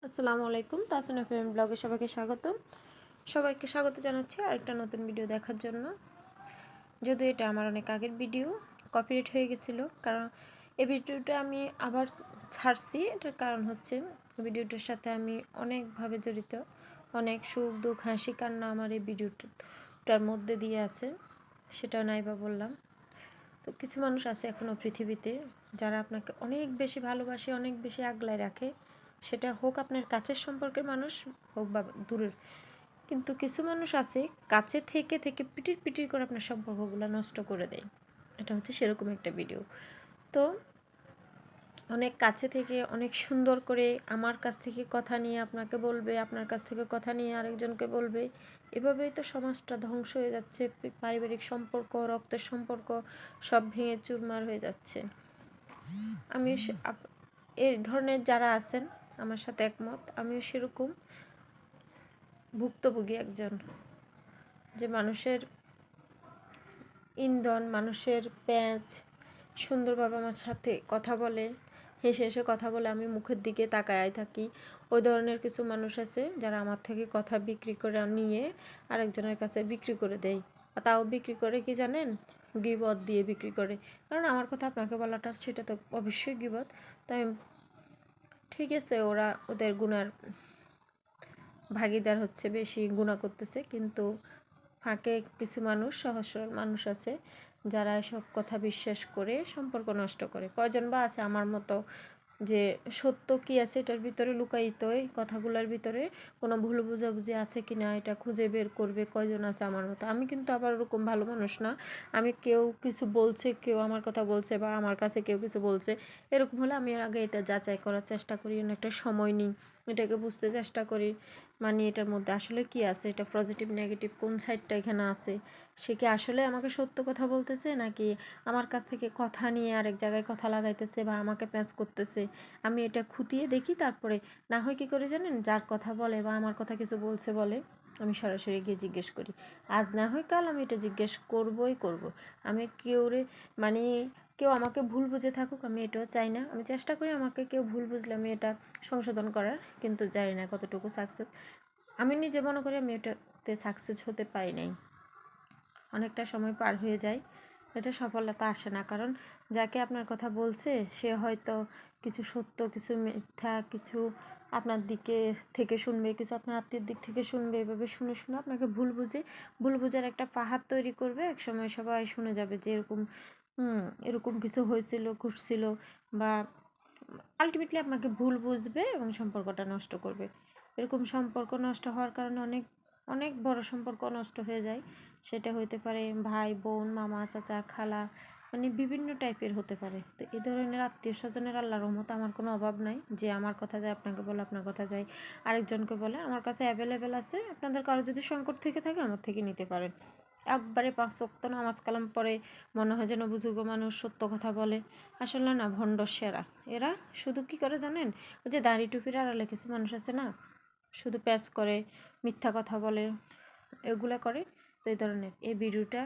আসসালামু আলাইকুম, তাসনিয়া এফএম ব্লগে সবাইকে স্বাগত জানাচ্ছি আরেকটা নতুন ভিডিও দেখার জন্য। যদিও এটা আমার অনেক আগের ভিডিও, কপিরাইট হয়ে গেছিলো, কারণ এই ভিডিওটা আমি আবার ছাড়ছি। এটার কারণ হচ্ছে ভিডিওটার সাথে আমি অনেকভাবে জড়িত, অনেক সুখ দুঃখ হাসি কান্না আমার এই ভিডিওটার মধ্যে দিয়ে আছে, সেটাও নাইবা বললাম। তো কিছু মানুষ আছে এখনও পৃথিবীতে যারা আপনাকে অনেক বেশি ভালোবাসে, অনেক বেশি আগলায় রাখে, সেটা হোক আপনার কাছের সম্পর্কের মানুষ হোক বা দূরের। কিন্তু কিছু মানুষ আছে কাছে থেকে থেকে পিটির পিটির করে আপনার সম্পর্কগুলো নষ্ট করে দেয়। এটা হচ্ছে সেরকম একটা ভিডিও। তো অনেক কাছে থেকে অনেক সুন্দর করে আমার কাছ থেকে কথা নিয়ে আপনাকে বলবে, আপনার কাছ থেকে কথা নিয়ে আরেকজনকে বলবে। এভাবেই তো সমাজটা ধ্বংস হয়ে যাচ্ছে, পারিবারিক সম্পর্ক, রক্তের সম্পর্ক সব ভেঙে চুরমার হয়ে যাচ্ছে। আমি এই ধরনের যারা আছেন আমার সাথে একমত, আমিও সেরকম ভুক্তভোগী একজন, যে মানুষের ইন্ধন, মানুষের প্যাঁচ সুন্দরভাবে আমার সাথে কথা বলে, হেসে হেসে কথা বলে, আমি মুখের দিকে তাকায় থাকি। ওই ধরনের কিছু মানুষ আছে যারা আমার থেকে কথা বিক্রি করে নিয়ে আরেকজনের কাছে বিক্রি করে দেয়। আর তাও বিক্রি করে কি জানেন? গীবত দিয়ে বিক্রি করে। কারণ আমার কথা আপনাকে বলাটা সেটা তো অবশ্যই গীবত। তাই ঠিক আছে, ওরা ওদের গুনার ভাগিদার হচ্ছে, বেশি গুনাহ করতেছে, কিন্তু ফাঁকে কিছু মানুষ, সহজ সরল মানুষ আছে যারা এসব কথা বিশ্বাস করে সম্পর্ক নষ্ট করে। কয়জন বা আছে আমার মতো, যে সত্য কি আছে এটার ভিতরে লুকায়িত, এই কথাগুলোর ভিতরে কোনো ভুল বুঝাবুঝি আছে কি না এটা খুঁজে বের করবে। কয়জন আছে আমার মতো? আমি কিন্তু আবার ওরকম ভালো মানুষ না। আমি কেউ কিছু বলছে, কেউ আমার কথা বলছে, বা আমার কাছে কেউ কিছু বলছে, এরকম হলে আমি এর আগে এটা যাচাই করার চেষ্টা করি, একটা সময় নিই, এটাকে বুঝতে চেষ্টা করি, মানে এটার মধ্যে আসলে কি আছে, এটা পজিটিভ নেগেটিভ কোন সাইডটা এখানে আছে, সে কি আসলে আমাকে সত্য কথা বলতেছে, নাকি আমার কাছ থেকে কথা নিয়ে আরেক জায়গায় কথা লাগাইতেছে বা আমাকে প্যাঁচ করতেছে। আমি এটা খুঁটিয়ে দেখি, তারপরে না হয় কী করে জানেন, যার কথা বলে বা আমার কথা কিছু বলছে বলে, আমি সরাসরি গিয়ে জিজ্ঞেস করি। আজ না হয় কাল আমি এটা জিজ্ঞেস করবই করব। আমি মানে কেউ আমাকে ভুল বুঝে থাকুক, আমি এটাও চাই না। আমি চেষ্টা করি আমাকে কেউ ভুল বুঝলে আমি এটা সংশোধন করার, কিন্তু জানি না কতটুকু সাকসেস। আমি নিজে মনে করি আমি এটাতে সাকসেস হতে পারি নাই। অনেকটা সময় পার হয়ে যায়, এটা সফলতা আসে না। কারণ যাকে আপনার কথা বলছে সে হয়তো কিছু সত্য, কিছু মিথ্যা, কিছু আপনার দিকে থেকে শুনবে, কিছু আপনার আত্মীয়ের দিক থেকে শুনবে। এভাবে শুনে শুনে আপনাকে ভুল বুঝার একটা পাহাড় তৈরি করবে। এক সময় সবাই শুনে যাবে যে এরকম কিছু হয়েছিল, ঘটছিল, বা আলটিমেটলি আপনাকে ভুল বুঝবে এবং সম্পর্কটা নষ্ট করবে। এরকম সম্পর্ক নষ্ট হওয়ার কারণে অনেক অনেক বড় সম্পর্ক নষ্ট হয়ে যায়। সেটা হতে পারে ভাই বোন, মামা চাচা খালা, মানে বিভিন্ন টাইপের হতে পারে। তো এই ধরনের আত্মীয় স্বজনের আল্লাহর রহমত আমার কোনো অভাব নাই, যে আমার কথা যায় আপনাকে বলে, আপনার কথা যায় আরেকজনকে বলে। আমার কাছে অ্যাভেলেবেল আছে, আপনাদের কারো যদি সংকট থেকে থাকে আমার থেকে নিতে পারেন। একবারে 5 ওয়াক্ত নামাজ কালাম পড়ে, মনে হয় যেন বুজুর্গ মানুষ, সত্য কথা বলে। আসলে না, ভণ্ড সেরা। এরা শুধু কি করে জানেন, ওই যে দাড়ি টুপির আড়ালে কিছু মানুষ আছে না, শুধু প্যাচ করে, মিথ্যা কথা বলে, এগুলা করে। তো এই ধরনের এই ভিডিওটা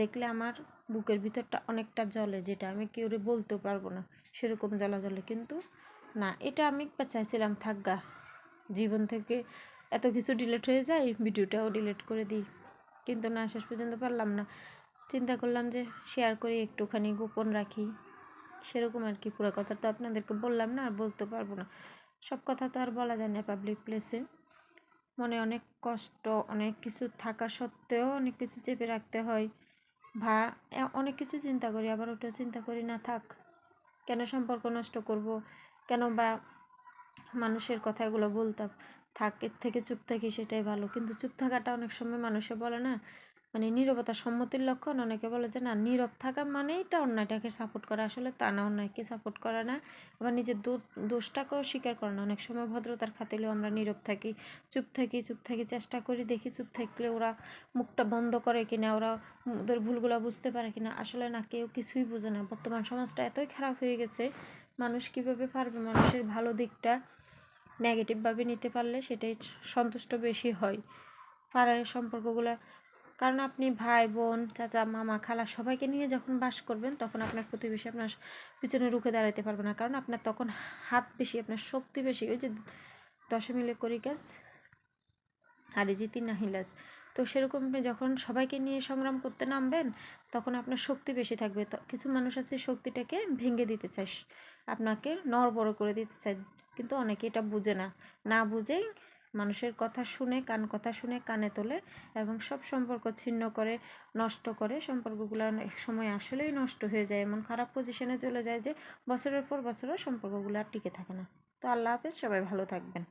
দেখলে আমার বুকের ভিতরটা অনেকটা জ্বলে, যেটা আমি কেউরে বলতেও পারবো না, সেরকম জ্বলা জ্বলে। কিন্তু না, এটা আমি চাইছিলাম থাকগা জীবন থেকে, এত কিছু ডিলিট হয়ে যায়, ভিডিওটাও ডিলিট করে দিই, কিন্তু না, শেষ পর্যন্ত পারলাম না। চিন্তা করলাম যে শেয়ার করি, একটুখানি গোপন রাখি, সেরকম আর কি। পুরো কথা তো আপনাদেরকে বললাম না, আর বলতে পারবো না। সব কথা তো আর বলা যায় না পাবলিক প্লেসে। মনে অনেক কষ্ট, অনেক কিছু থাকা সত্ত্বেও অনেক কিছু চেপে রাখতে হয়। অনেক কিছু চিন্তা করি, আবার ওটা চিন্তা করি না, থাক, কেন সম্পর্ক নষ্ট করব, কেন বা মানুষের কথাগুলো বলতাম, থাক, এর থেকে চুপ থাকি সেটাই ভালো। কিন্তু চুপ থাকাটা অনেক সময় মানুষে বলে না, মানে নীরবতা সম্মতির লক্ষণ। অনেকে বলে যে না, নীরব থাকা মানেই এটা অন্যায়টাকে সাপোর্ট করা। আসলে তা না, অন্যায়কে সাপোর্ট করা না, আবার নিজের দোষটাকেও স্বীকার করে না। অনেক সময় ভদ্রতার খাতিরেও আমরা নীরব থাকি, চুপ থাকি, চেষ্টা করি, দেখি চুপ থাকলে ওরা মুখটা বন্ধ করে কিনা, ওরা ওদের ভুলগুলো বুঝতে পারে কিনা। আসলে না, কেউ কিছুই বোঝে না। বর্তমান সমাজটা এতই খারাপ হয়ে গেছে, মানুষ কীভাবে পারবে মানুষের ভালো দিকটা নেগেটিভভাবে নিতে পারলে সেটাই সন্তুষ্ট বেশি হয়। পাড়ার সম্পর্কগুলো, কারণ আপনি ভাই বোন চাচা মামা খালা সবাইকে নিয়ে যখন বাস করবেন, তখন আপনার প্রতিবেশী আপনার পিছনে রুখে দাঁড়াতে পারবে না। কারণ আপনার তখন হাত বেশি, আপনার শক্তি বেশি। ওই যে দশে মিলে করি কাজ, হারি জিতি নাহি লাজ। তো সেরকম আপনি যখন সবাইকে নিয়ে সংগ্রাম করতে নামবেন তখন আপনার শক্তি বেশি থাকবে। তো কিছু মানুষ আছে শক্তিটাকে ভেঙে দিতে চায়, আপনাকে নড়বড় করে দিতে চায়, কিন্তু অনেকে এটা বুঝে না, না বুঝেই মানুষের কথা শুনে কথা শুনে কানে তোলে এবং সব সম্পর্ক ছিন্ন করে, নষ্ট করে। সম্পর্কগুলো এক সময় আসলেই নষ্ট হয়ে যায়, এমন খারাপ পজিশনে চলে যায় যে বছরের পর বছরও সম্পর্কগুলো আর টিকে থাকে না। তো আল্লাহ হাফেজ, সবাই ভালো থাকবেন।